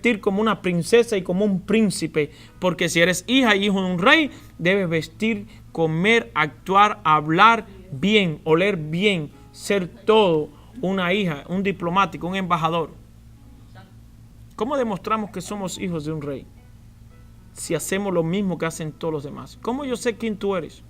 vestir como una princesa y como un príncipe, porque si eres hija y hijo de un rey, debes vestir, comer, actuar, hablar bien, oler bien, ser todo una hija, un diplomático, un embajador. ¿Cómo demostramos que somos hijos de un rey? Si hacemos lo mismo que hacen todos los demás. ¿Cómo yo sé quién tú eres?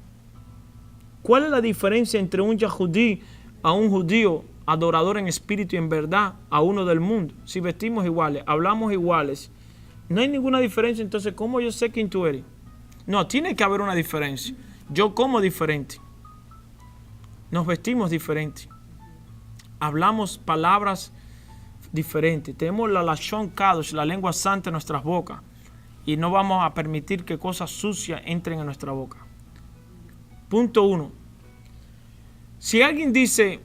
¿Cuál es la diferencia entre un yahudí a un judío adorador en espíritu y en verdad a uno del mundo? Si vestimos iguales, hablamos iguales, no hay ninguna diferencia. Entonces, ¿cómo yo sé quién tú eres? No, tiene que haber una diferencia. Yo como diferente. Nos vestimos diferente. Hablamos palabras diferentes. Tenemos la Lashon Kadosh, la lengua santa en nuestras bocas. Y no vamos a permitir que cosas sucias entren en nuestra boca. Punto 1. Si alguien dice,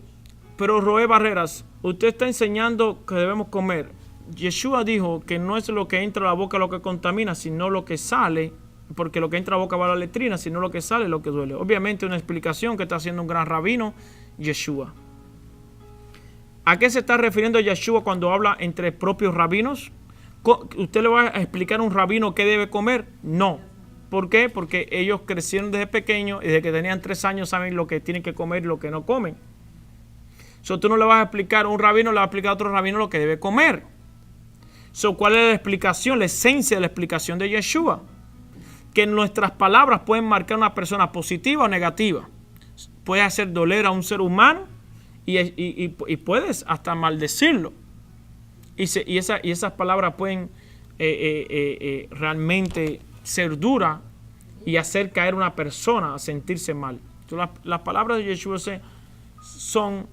pero Roé Barreras, usted está enseñando que debemos comer. Yeshua dijo que no es lo que entra a la boca lo que contamina, sino lo que sale, porque lo que entra a la boca va a la letrina, sino lo que sale lo que duele. Obviamente una explicación que está haciendo un gran rabino, Yeshua. ¿A qué se está refiriendo Yeshua cuando habla entre propios rabinos? ¿Usted le va a explicar a un rabino qué debe comer? No. ¿Por qué? Porque ellos crecieron desde pequeños y desde que tenían 3 años saben lo que tienen que comer y lo que no comen. Tú no le vas a explicar, un rabino le va a explicar a otro rabino lo que debe comer. ¿Cuál es la explicación, la esencia de la explicación de Yeshua? Que nuestras palabras pueden marcar a una persona positiva o negativa. Puede hacer doler a un ser humano y puedes hasta maldecirlo. Y esas palabras pueden realmente ser duras y hacer caer a una persona a sentirse mal. Entonces, las palabras de Yeshua son,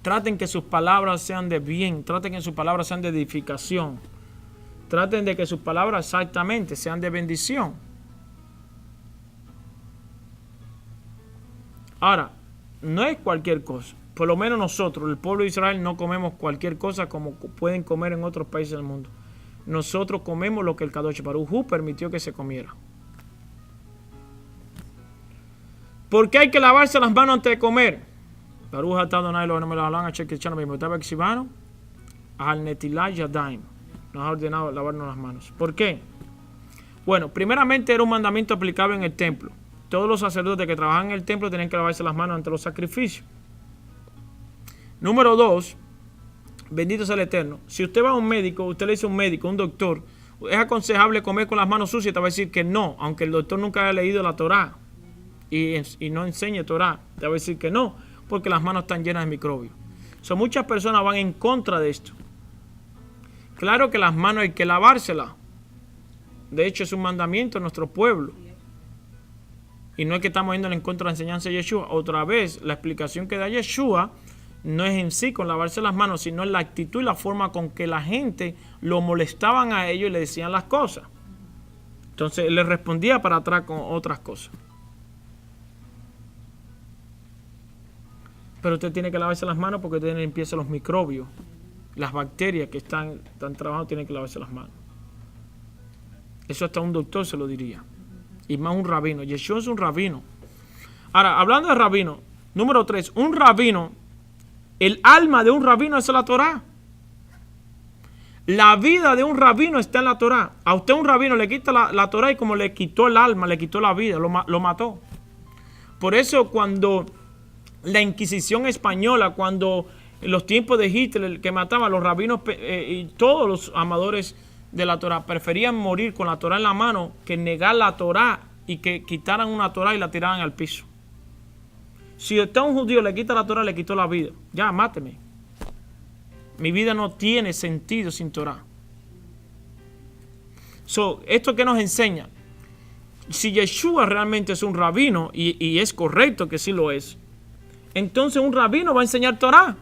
traten que sus palabras sean de bien, traten que sus palabras sean de edificación, traten de que sus palabras exactamente sean de bendición. Ahora, no es cualquier cosa. Por lo menos nosotros, el pueblo de Israel, no comemos cualquier cosa como pueden comer en otros países del mundo. Nosotros comemos lo que el Kadosh Baruj Hu permitió que se comiera. ¿Por qué hay que lavarse las manos antes de comer? Baruch atah Adonai Eloheinu melech haolam asher קידשנו במידותיו וציוונו al netilat yadayim. Nos ha ordenado lavarnos las manos. ¿Por qué? Bueno, primeramente era un mandamiento aplicable en el templo. Todos los sacerdotes que trabajaban en el templo tenían que lavarse las manos ante los sacrificios. Número 2, bendito sea el Eterno. Si usted va a un médico, usted le dice a un médico, un doctor, ¿es aconsejable comer con las manos sucias? Te va a decir que no, aunque el doctor nunca haya leído la Torá y no enseñe Torá. Te va a decir que no, porque las manos están llenas de microbios. Muchas personas van en contra de esto. Claro que las manos hay que lavárselas. De hecho, es un mandamiento en nuestro pueblo. Y no es que estamos yendo en contra de la enseñanza de Yeshua. Otra vez, la explicación que da Yeshua no es en sí con lavarse las manos, sino en la actitud y la forma con que la gente lo molestaban a ellos y le decían las cosas. Entonces, él les respondía para atrás con otras cosas. Pero usted tiene que lavarse las manos porque tiene que limpiarse los microbios. Las bacterias que están trabajando tienen que lavarse las manos. Eso hasta un doctor se lo diría. Y más un rabino. Yeshua es un rabino. Ahora, hablando de rabino, número 3, un rabino, el alma de un rabino es la Torá. La vida de un rabino está en la Torá. A usted un rabino le quita la Torá y como le quitó el alma, le quitó la vida, lo mató. Por eso cuando la Inquisición española, cuando en los tiempos de Hitler, que mataba a los rabinos y todos los amadores de la Torá, preferían morir con la Torá en la mano que negar la Torá y que quitaran una Torá y la tiraran al piso. Si usted a un judío le quita la Torá, le quitó la vida. Ya, máteme. Mi vida no tiene sentido sin Torá. ¿Esto qué nos enseña? Si Yeshua realmente es un rabino, y es correcto que sí lo es, entonces un rabino va a enseñar Torá.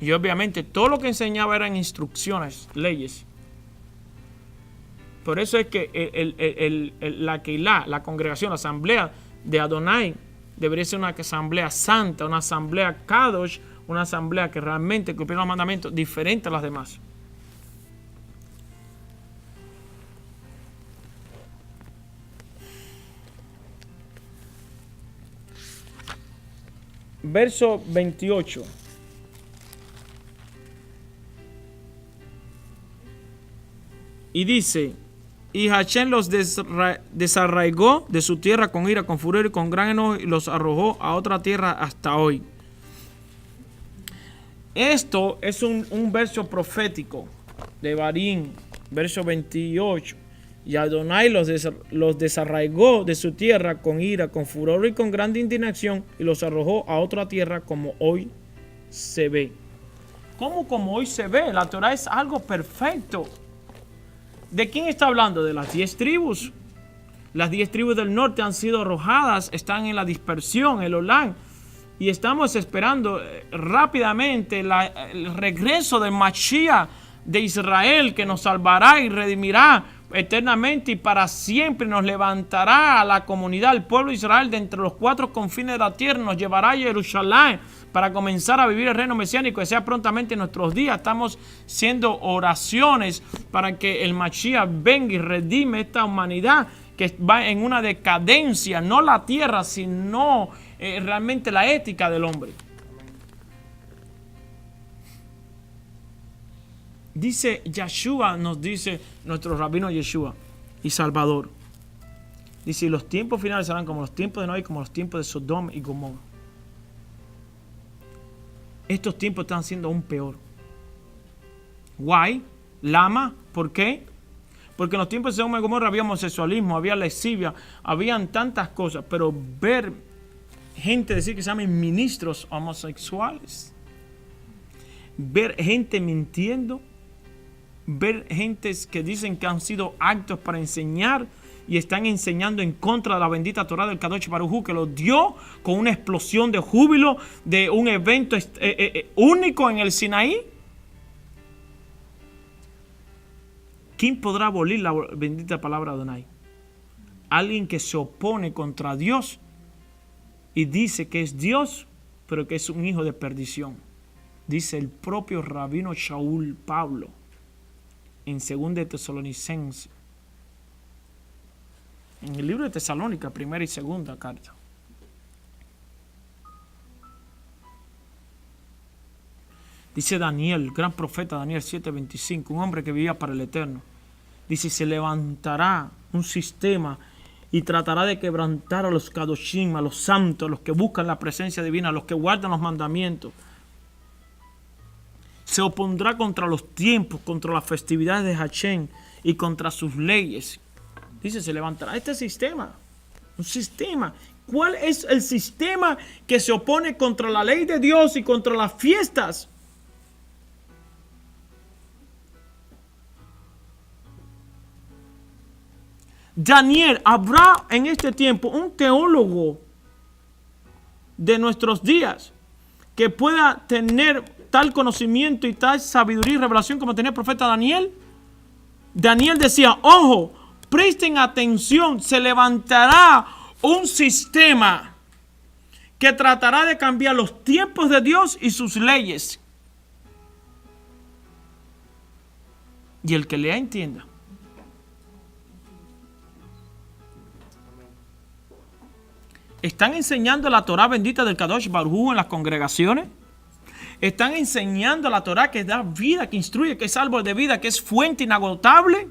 Y obviamente todo lo que enseñaba eran instrucciones, leyes. Por eso es que la Keilah, la congregación, la asamblea de Adonai, debería ser una asamblea santa, una asamblea Kadosh, una asamblea que realmente cumple los mandamientos diferentes a las demás. Verso 28. Y dice, y Hashem los desarraigó de su tierra con ira, con furor y con gran enojo y los arrojó a otra tierra hasta hoy. Esto es un verso profético de Barín, verso 28. Y Adonai los desarraigó de su tierra con ira, con furor y con grande indignación y los arrojó a otra tierra como hoy se ve. ¿Cómo como hoy se ve? La Torah es algo perfecto. ¿De quién está hablando? De las 10 tribus. Las 10 tribus del norte han sido arrojadas, están en la dispersión, el Olán. Y estamos esperando rápidamente el regreso del Mashiach de Israel, que nos salvará y redimirá eternamente y para siempre. Nos levantará a la comunidad, al pueblo de Israel, de entre los 4 confines de la tierra, nos llevará a Jerusalén para comenzar a vivir el reino mesiánico, que sea prontamente en nuestros días. Estamos haciendo oraciones para que el Mashiach venga y redime esta humanidad que va en una decadencia, no la tierra, sino realmente la ética del hombre. Dice Yeshua, nos dice nuestro rabino Yeshua y Salvador. Dice, los tiempos finales serán como los tiempos de Noé, como los tiempos de Sodoma y Gomorra. Estos tiempos están siendo aún peor. Why? Lama, ¿por qué? Porque en los tiempos de Sodoma y Gomorra había homosexualismo, había lascivia, habían tantas cosas, pero ver gente decir que se llaman ministros homosexuales, ver gente mintiendo, ver gentes que dicen que han sido actos para enseñar y están enseñando en contra de la bendita Torah del Kadosh Baruj Hu, que lo dio con una explosión de júbilo de un evento único en el Sinaí. ¿Quién podrá abolir la bendita palabra de Adonai? Alguien que se opone contra Dios y dice que es Dios, pero que es un hijo de perdición. Dice el propio rabino Shaul Pablo en 2 de Tesalonicenses, en el libro de Tesalónica, primera y segunda carta. Dice Daniel, gran profeta Daniel 7:25, un hombre que vivía para el Eterno. Dice, se levantará un sistema y tratará de quebrantar a los kadoshim, a los santos, a los que buscan la presencia divina, a los que guardan los mandamientos. Se opondrá contra los tiempos, contra las festividades de Hashem y contra sus leyes. Dice, se levantará este sistema. Un sistema. ¿Cuál es el sistema que se opone contra la ley de Dios y contra las fiestas? Daniel, ¿habrá en este tiempo un teólogo de nuestros días que pueda tener tal conocimiento y tal sabiduría y revelación como tenía el profeta Daniel? Daniel decía, ojo, presten atención, se levantará un sistema que tratará de cambiar los tiempos de Dios y sus leyes. Y el que lea entienda. ¿Están enseñando la Torah bendita del Kadosh Baruj Hu en las congregaciones? ¿Están enseñando la Torah que da vida, que instruye, que es árbol de vida, que es fuente inagotable?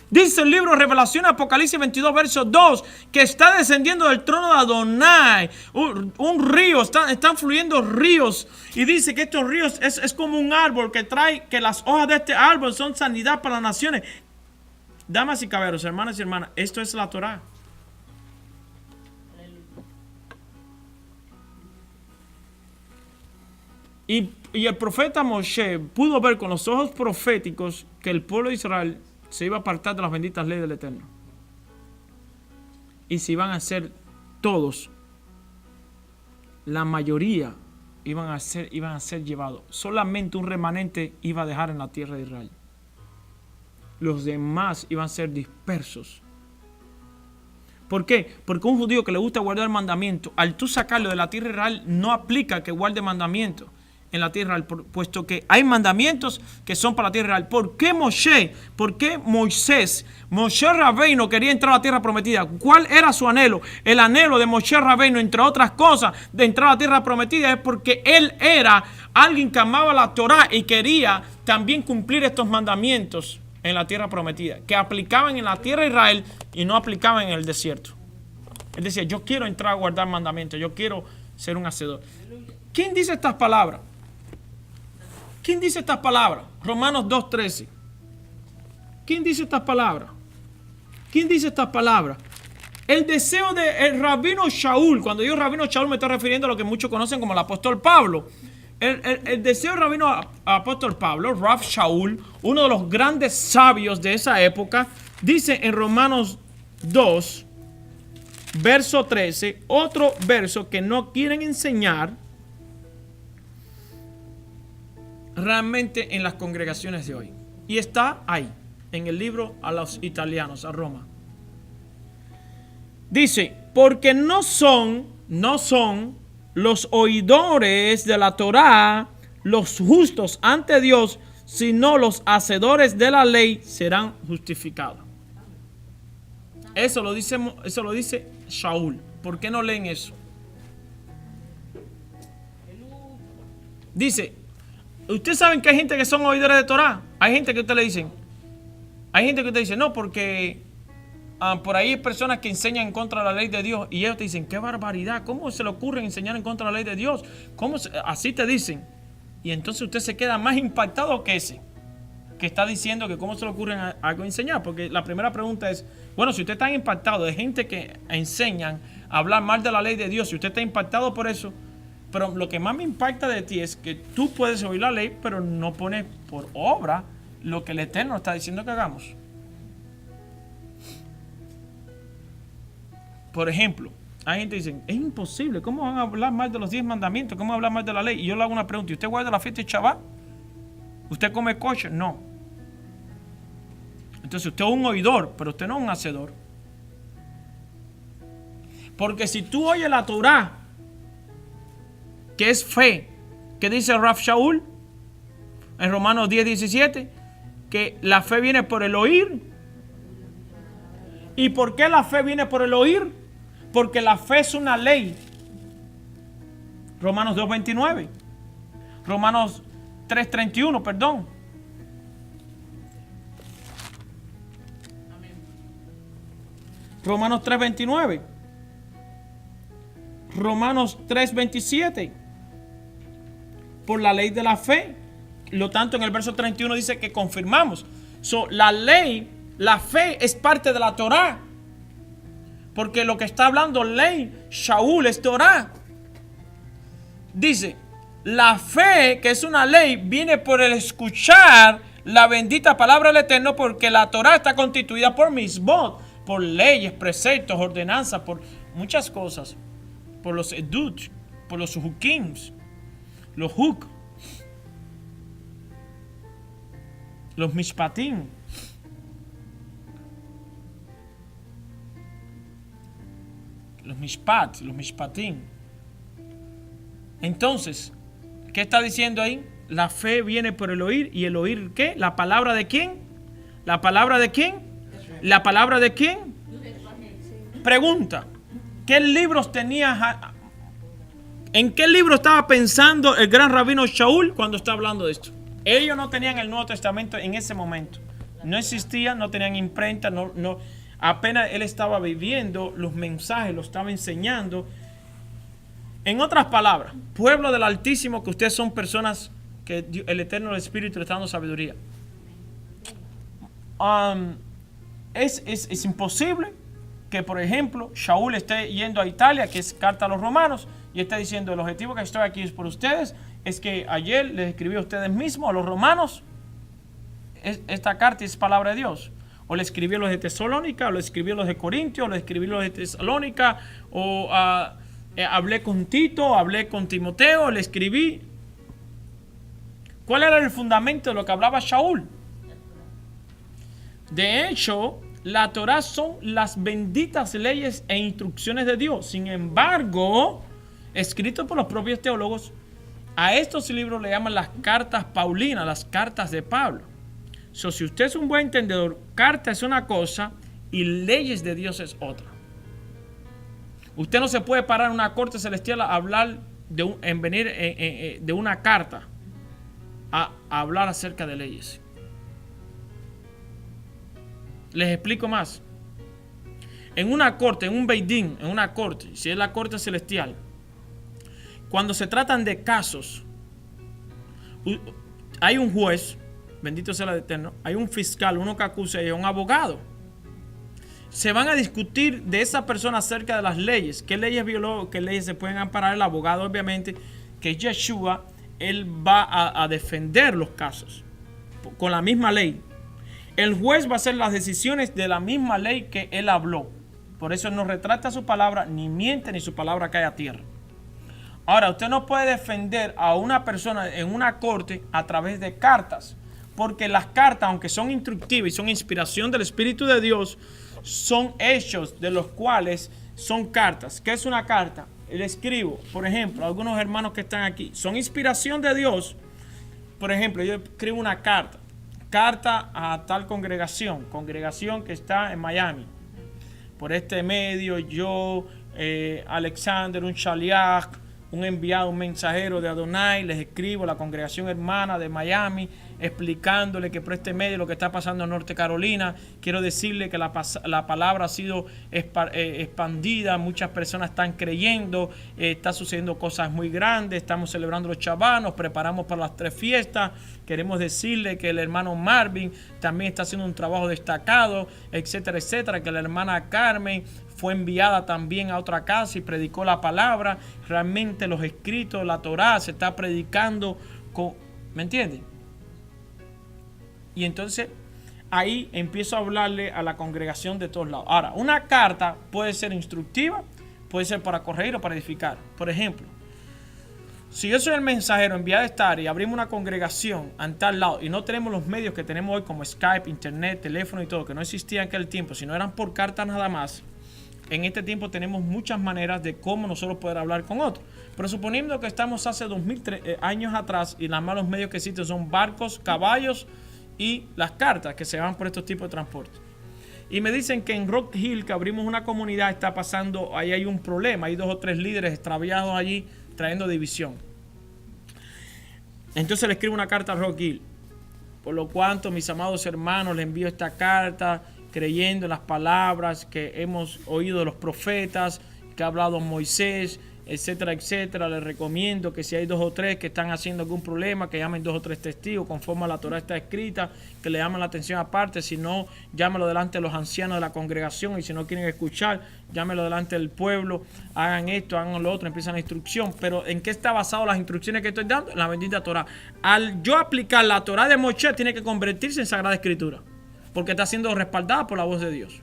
Dice el libro Revelación, Apocalipsis 22, verso 2, que está descendiendo del trono de Adonai un río, están fluyendo ríos. Y dice que estos ríos es como un árbol que trae, que las hojas de este árbol son sanidad para las naciones. Damas y caballeros, hermanas y hermanas, esto es la Torah. Y el profeta Moshe pudo ver con los ojos proféticos que el pueblo de Israel se iba a apartar de las benditas leyes del Eterno. Y se iban a hacer todos, la mayoría iban a ser llevados. Solamente un remanente iba a dejar en la tierra de Israel. Los demás iban a ser dispersos. ¿Por qué? Porque un judío que le gusta guardar el mandamiento, al tú sacarlo de la tierra de Israel, no aplica que guarde mandamiento en la tierra, puesto que hay mandamientos que son para la tierra real. ¿Por qué Moshe? ¿Por qué Moisés? Moshe Rabbeinu quería entrar a la tierra prometida. ¿Cuál era su anhelo? El anhelo de Moshe Rabbeinu, entre otras cosas, de entrar a la tierra prometida, es porque él era alguien que amaba la Torah y quería también cumplir estos mandamientos en la tierra prometida, que aplicaban en la tierra de Israel y no aplicaban en el desierto. Él decía, yo quiero entrar a guardar mandamientos, yo quiero ser un hacedor. ¿Quién dice estas palabras? ¿Quién dice estas palabras? Romanos 2:13. ¿Quién dice estas palabras? ¿Quién dice estas palabras? El deseo del rabino Shaul, cuando digo rabino Shaul me estoy refiriendo a lo que muchos conocen como el apóstol Pablo. El deseo del rabino apóstol Pablo, Rav Shaul, uno de los grandes sabios de esa época, dice en Romanos 2, verso 13, otro verso que no quieren enseñar realmente en las congregaciones de hoy. Y está ahí, en el libro a los italianos, a Roma. Dice, porque no son los oidores de la Torá los justos ante Dios, sino los hacedores de la ley serán justificados. Eso lo dice Shaul. ¿Por qué no leen eso? Dice, ustedes saben que hay gente que son oidores de Torá. Hay gente que ustedes le dicen, no, porque por ahí hay personas que enseñan en contra de la ley de Dios y ellos te dicen, qué barbaridad, ¿cómo se le ocurre enseñar en contra de la ley de Dios? Así te dicen. Y entonces usted se queda más impactado que ese que está diciendo que cómo se le ocurre algo enseñar. Porque la primera pregunta es, bueno, si usted está impactado de gente que enseñan a hablar mal de la ley de Dios, si usted está impactado por eso, pero lo que más me impacta de ti es que tú puedes oír la ley, pero no pones por obra lo que el Eterno está diciendo que hagamos. Por ejemplo, hay gente que dice, es imposible, ¿cómo van a hablar mal de los 10 mandamientos? ¿Cómo van a hablar mal de la ley? Y yo le hago una pregunta, ¿y usted guarda la fiesta de Shabbat? ¿Usted come kosher? No. Entonces usted es un oidor, pero usted no es un hacedor. Porque si tú oyes la Torá, que es fe, que dice Rav Shaul, en Romanos 10:17, que la fe viene por el oír. ¿Y por qué la fe viene por el oír? Porque la fe es una ley. Romanos 2:29. Romanos 3:31, perdón. Romanos 3:29. Romanos 3:27. Por la ley de la fe. Lo tanto, en el verso 31 dice que confirmamos. La ley, la fe es parte de la Torá. Porque lo que está hablando ley, Shaul, es Torá. Dice, la fe, que es una ley, viene por el escuchar la bendita palabra del Eterno, porque la Torá está constituida por misbot, por leyes, preceptos, ordenanzas, por muchas cosas. Por los edut, por los hukims, los huk, los mishpatim. Los mishpatim. Entonces, ¿qué está diciendo ahí? La fe viene por el oír. ¿Y el oír qué? ¿La palabra de quién? ¿La palabra de quién? ¿La palabra de quién? Pregunta, ¿qué libros tenía? ¿En qué libro estaba pensando el gran rabino Shaul cuando está hablando de esto? Ellos no tenían el Nuevo Testamento en ese momento. No existía, no tenían imprenta, apenas él estaba viviendo los mensajes, lo estaba enseñando. En otras palabras, pueblo del Altísimo, que ustedes son personas que el Eterno, el Espíritu, le está dando sabiduría. Es imposible que, por ejemplo, Shaul esté yendo a Italia, que es carta a los romanos, y esté diciendo, el objetivo que estoy aquí es por ustedes, es que ayer les escribí a ustedes mismos, a los romanos, esta carta es palabra de Dios. O le escribí a los de Tesalónica, o le escribí a los de Corintios, o le escribí a los de Tesalónica, o hablé con Tito, hablé con Timoteo, le escribí. ¿Cuál era el fundamento de lo que hablaba Shaul? De hecho, la Torá son las benditas leyes e instrucciones de Dios. Sin embargo, escrito por los propios teólogos, a estos libros le llaman las cartas paulinas, las cartas de Pablo. Si usted es un buen entendedor, carta es una cosa y leyes de Dios es otra. Usted no se puede parar en una corte celestial a hablar de una carta a hablar acerca de leyes. Les explico más. En una corte, en un Beidín, en una corte, si es la corte celestial, cuando se tratan de casos, hay un juez, bendito sea el Eterno, hay un fiscal, uno que acusa y un abogado. Se van a discutir de esa persona acerca de las leyes, qué leyes violó, qué leyes se pueden amparar. El abogado, obviamente, que es Yeshua, él va a defender los casos con la misma ley. El juez va a hacer las decisiones de la misma ley que él habló. Por eso él no retrata su palabra, ni miente, ni su palabra cae a tierra. Ahora, usted no puede defender a una persona en una corte a través de cartas, porque las cartas, aunque son instructivas y son inspiración del Espíritu de Dios, son hechos de los cuales son cartas. ¿Qué es una carta? Le escribo, por ejemplo, algunos hermanos que están aquí, son inspiración de Dios. Por ejemplo, yo escribo una carta a tal congregación que está en Miami. Por este medio, yo, Alexander, un shaliach, un enviado, un mensajero de Adonai, les escribo a la congregación hermana de Miami, explicándole que por este medio lo que está pasando en Norte Carolina, quiero decirle que la palabra ha sido expandida, muchas personas están creyendo, está sucediendo cosas muy grandes, estamos celebrando los Shabbat, nos preparamos para las 3 fiestas, queremos decirle que el hermano Marvin también está haciendo un trabajo destacado, etcétera, etcétera, que la hermana Carmen fue enviada también a otra casa y predicó la palabra. Realmente los escritos, la Torá se está predicando ¿me entienden? Y entonces ahí empiezo a hablarle a la congregación de todos lados. Ahora, una carta puede ser instructiva, puede ser para corregir o para edificar. Por ejemplo, si yo soy el mensajero enviado a esta área y abrimos una congregación en tal lado y no tenemos los medios que tenemos hoy como Skype, Internet, teléfono y todo, que no existía en aquel tiempo, sino eran por carta nada más, en este tiempo tenemos muchas maneras de cómo nosotros poder hablar con otros. Pero suponiendo que estamos hace 2000 años atrás y nada más los medios que existen son barcos, caballos y las cartas que se van por estos tipos de transporte. Y me dicen que en Rock Hill, que abrimos una comunidad, está pasando, ahí hay un problema, hay 2 o 3 líderes extraviados allí trayendo división. Entonces le escribo una carta a Rock Hill. Por lo cuanto, mis amados hermanos, les envío esta carta creyendo en las palabras que hemos oído de los profetas, que ha hablado Moisés, etcétera, etcétera. Les recomiendo que si hay 2 o 3 que están haciendo algún problema, que llamen 2 o 3 testigos, conforme a la Torá está escrita, que le llamen la atención aparte. Si no, llámelo delante de los ancianos de la congregación, y si no quieren escuchar, llámelo delante del pueblo, hagan esto, hagan lo otro, empiezan la instrucción. Pero ¿en qué está basado las instrucciones que estoy dando? En la bendita Torá. Al yo aplicar la Torá de Moisés, tiene que convertirse en Sagrada Escritura, porque está siendo respaldada por la voz de Dios.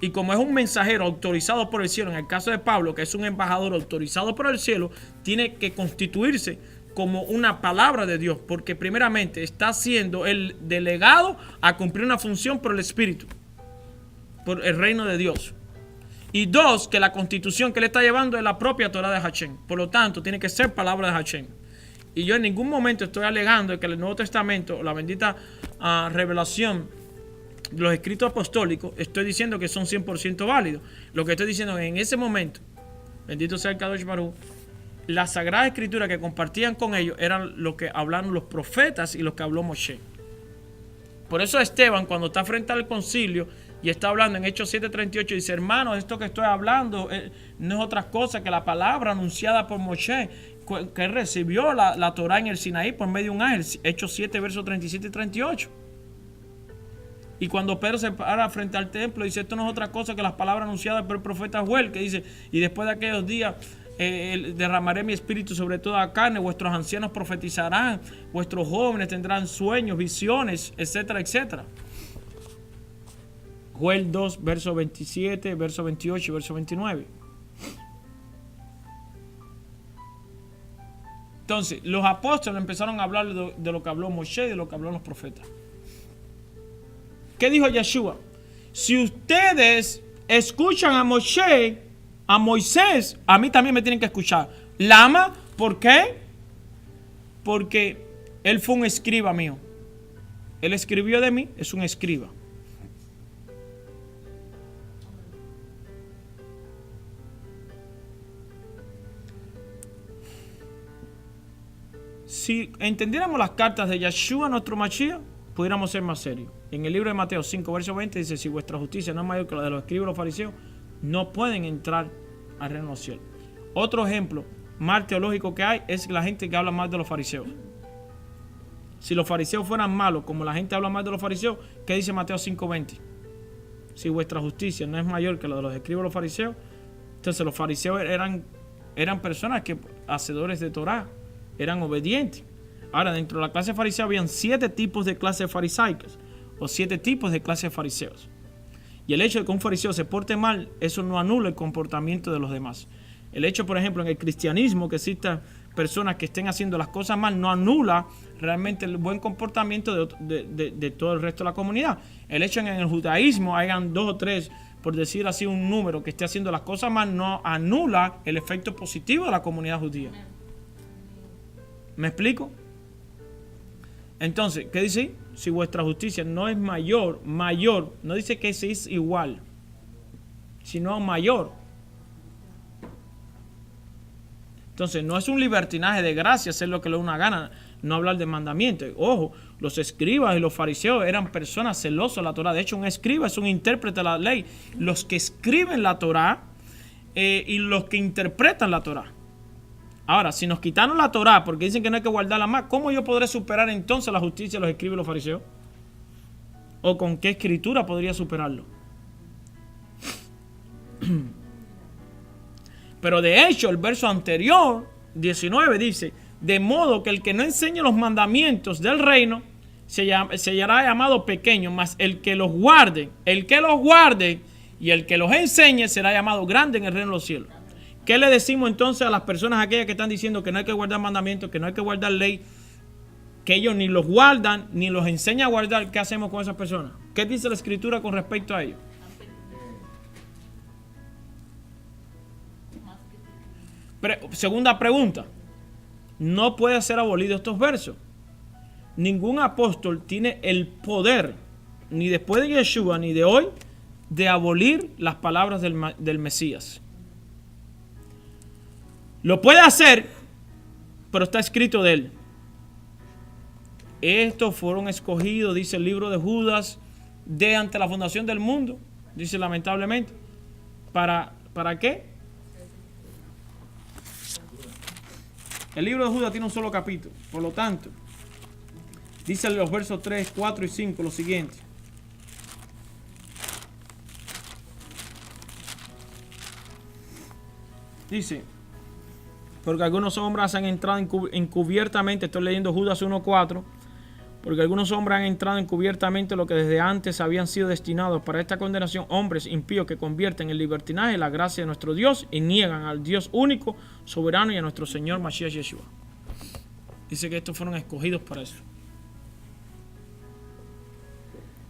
Y como es un mensajero autorizado por el cielo, en el caso de Pablo, que es un embajador autorizado por el cielo, tiene que constituirse como una palabra de Dios, porque primeramente está siendo el delegado a cumplir una función por el Espíritu, por el reino de Dios. Y 2, que la constitución que le está llevando es la propia Torá de Hashem. Por lo tanto, tiene que ser palabra de Hashem. Y yo en ningún momento estoy alegando que el Nuevo Testamento, la bendita revelación de los escritos apostólicos, estoy diciendo que son 100% válidos. Lo que estoy diciendo es en ese momento, bendito sea el Kadosh Baruj, la Sagrada Escritura que compartían con ellos eran lo que hablaron los profetas y lo que habló Moshe. Por eso Esteban, cuando está frente al concilio y está hablando en Hechos 7:38, dice: hermanos, esto que estoy hablando no es otra cosa que la palabra anunciada por Moshe, que recibió la Torá en el Sinaí por medio de un ángel. Hechos 7, versos 37 y 38. Y cuando Pedro se para frente al templo, dice: esto no es otra cosa que las palabras anunciadas por el profeta Joel, que dice: y después de aquellos días derramaré mi espíritu sobre toda carne, vuestros ancianos profetizarán, vuestros jóvenes tendrán sueños, visiones, etcétera, etcétera. Joel 2, verso 27, verso 28 y verso 29. Entonces, los apóstoles empezaron a hablar de lo que habló Moshe y de lo que habló los profetas. ¿Qué dijo Yeshua? Si ustedes escuchan a Moshe, a Moisés, a mí también me tienen que escuchar. Lama, ¿por qué? Porque él fue un escriba mío. Él escribió de mí, es un escriba. Si entendiéramos las cartas de Yeshua, nuestro Mashiach, pudiéramos ser más serios. En el libro de Mateo 5, verso 20 dice, si vuestra justicia no es mayor que la de los escribas y los fariseos, no pueden entrar al reino de los cielos. Otro ejemplo más teológico que hay es la gente que habla mal de los fariseos. Si los fariseos fueran malos, como la gente habla mal de los fariseos, ¿qué dice Mateo 5:20? Si vuestra justicia no es mayor que la de los escribas y los fariseos, entonces los fariseos eran personas que, hacedores de Torah, eran obedientes. Ahora, dentro de la clase farisea habían 7 tipos de clases farisaicas, o 7 tipos de clases fariseos. Y el hecho de que un fariseo se porte mal, eso no anula el comportamiento de los demás. El hecho, por ejemplo, en el cristianismo, que existan personas que estén haciendo las cosas mal, no anula realmente el buen comportamiento de todo el resto de la comunidad. El hecho en el judaísmo hayan 2 o 3, por decir así un número, que esté haciendo las cosas mal, no anula el efecto positivo de la comunidad judía. ¿Me explico? Entonces, ¿qué dice? Si vuestra justicia no es mayor, no dice que se es igual, sino mayor. Entonces, no es un libertinaje de gracia hacer lo que le da una gana, no hablar de mandamientos. Ojo, los escribas y los fariseos eran personas celosas de la Torah. De hecho, un escriba es un intérprete de la ley. Los que escriben la Torah y los que interpretan la Torah. Ahora, si nos quitaron la Torah porque dicen que no hay que guardarla más, ¿cómo yo podré superar entonces la justicia de los escribas y los fariseos? ¿O con qué escritura podría superarlo? Pero de hecho, el verso anterior, 19, dice, de modo que el que no enseñe los mandamientos del reino se hará llamado pequeño, mas el que los guarde y el que los enseñe será llamado grande en el reino de los cielos. ¿Qué le decimos entonces a las personas aquellas que están diciendo que no hay que guardar mandamientos, que no hay que guardar ley, que ellos ni los guardan, ni los enseñan a guardar? ¿Qué hacemos con esas personas? ¿Qué dice la Escritura con respecto a ellos? Segunda pregunta. No puede ser abolido estos versos. Ningún apóstol tiene el poder, ni después de Yeshua, ni de hoy, de abolir las palabras del Mesías. Lo puede hacer, pero está escrito de él. Estos fueron escogidos, dice el libro de Judas, de ante la fundación del mundo, dice lamentablemente. ¿Para qué? El libro de Judas tiene un solo capítulo, por lo tanto, dice en los versos 3, 4 y 5 lo siguiente. Dice, porque algunos hombres han entrado encubiertamente, estoy leyendo Judas 1:4, porque algunos hombres han entrado encubiertamente lo que desde antes habían sido destinados para esta condenación, hombres impíos que convierten en libertinaje la gracia de nuestro Dios y niegan al Dios único, soberano, y a nuestro Señor Mashiach Yeshua. Dice que estos fueron escogidos para eso.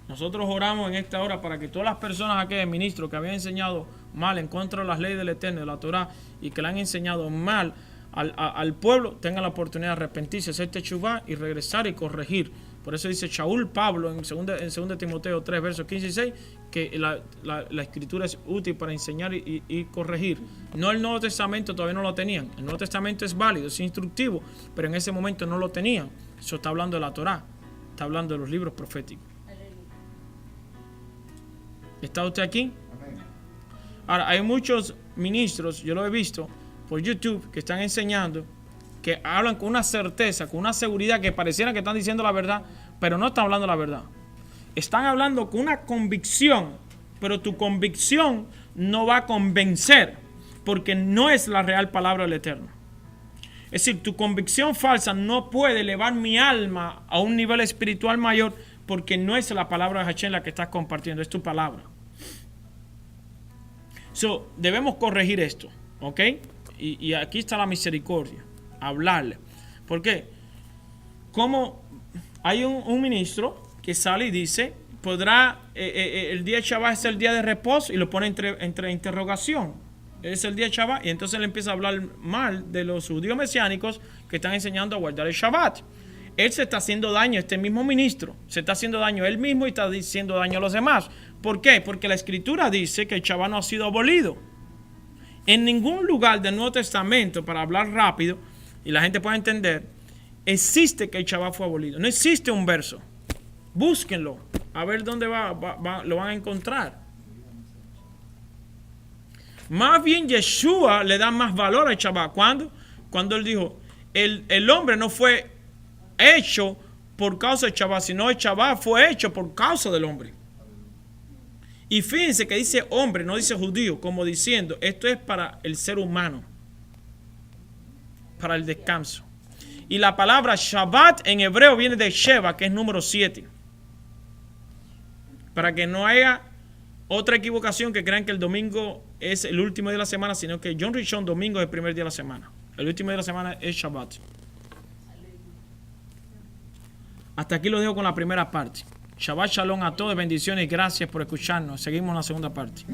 Nosotros oramos en esta hora para que todas las personas, aquellos ministros que habían enseñado mal en contra de las leyes del Eterno, de la Torah, y que le han enseñado mal al pueblo, tengan la oportunidad de arrepentirse, hacer teshuvá y regresar y corregir. Por eso dice Shaul Pablo en 2 Timoteo 3, versos 15 y 6, que la escritura es útil para enseñar y corregir. No, el Nuevo Testamento todavía no lo tenían. El Nuevo Testamento es válido, es instructivo, pero en ese momento no lo tenían. Eso está hablando de la Torah, está hablando de los libros proféticos. ¿Está usted aquí? Ahora, hay muchos ministros, yo lo he visto por YouTube, que están enseñando, que hablan con una certeza, con una seguridad, que pareciera que están diciendo la verdad, pero no están hablando la verdad. Están hablando con una convicción, pero tu convicción no va a convencer, porque no es la real palabra del Eterno. Es decir, tu convicción falsa no puede elevar mi alma a un nivel espiritual mayor, porque no es la palabra de Hashem la que estás compartiendo, es tu palabra. Debemos corregir esto, ¿ok? Y aquí está la misericordia, hablarle. ¿Por qué? Como hay un ministro que sale y dice, podrá, el día de Shabbat es el día de reposo, y lo pone entre interrogación. Es el día de Shabbat, y entonces él empieza a hablar mal de los judíos mesiánicos que están enseñando a guardar el Shabbat. Él se está haciendo daño, este mismo ministro, se está haciendo daño a él mismo y está haciendo daño a los demás. ¿Por qué? Porque la Escritura dice que el Shabbat no ha sido abolido. En ningún lugar del Nuevo Testamento, para hablar rápido y la gente pueda entender, existe que el Shabbat fue abolido. No existe un verso Búsquenlo, a ver dónde lo van a encontrar. Más bien Yeshua le da más valor al Shabbat. Cuando él dijo, el hombre no fue hecho por causa del Shabbat, sino el Shabbat fue hecho por causa del hombre. Y fíjense que dice hombre, no dice judío, como diciendo, esto es para el ser humano, para el descanso. Y la palabra Shabbat en hebreo viene de Sheva, que es número 7. Para que no haya otra equivocación que crean que el domingo es el último día de la semana, sino que Yom Rishon, domingo, es el primer día de la semana. El último día de la semana es Shabbat. Hasta aquí lo dejo con la primera parte. Shabbat Shalom a todos, bendiciones y gracias por escucharnos. Seguimos en la segunda parte.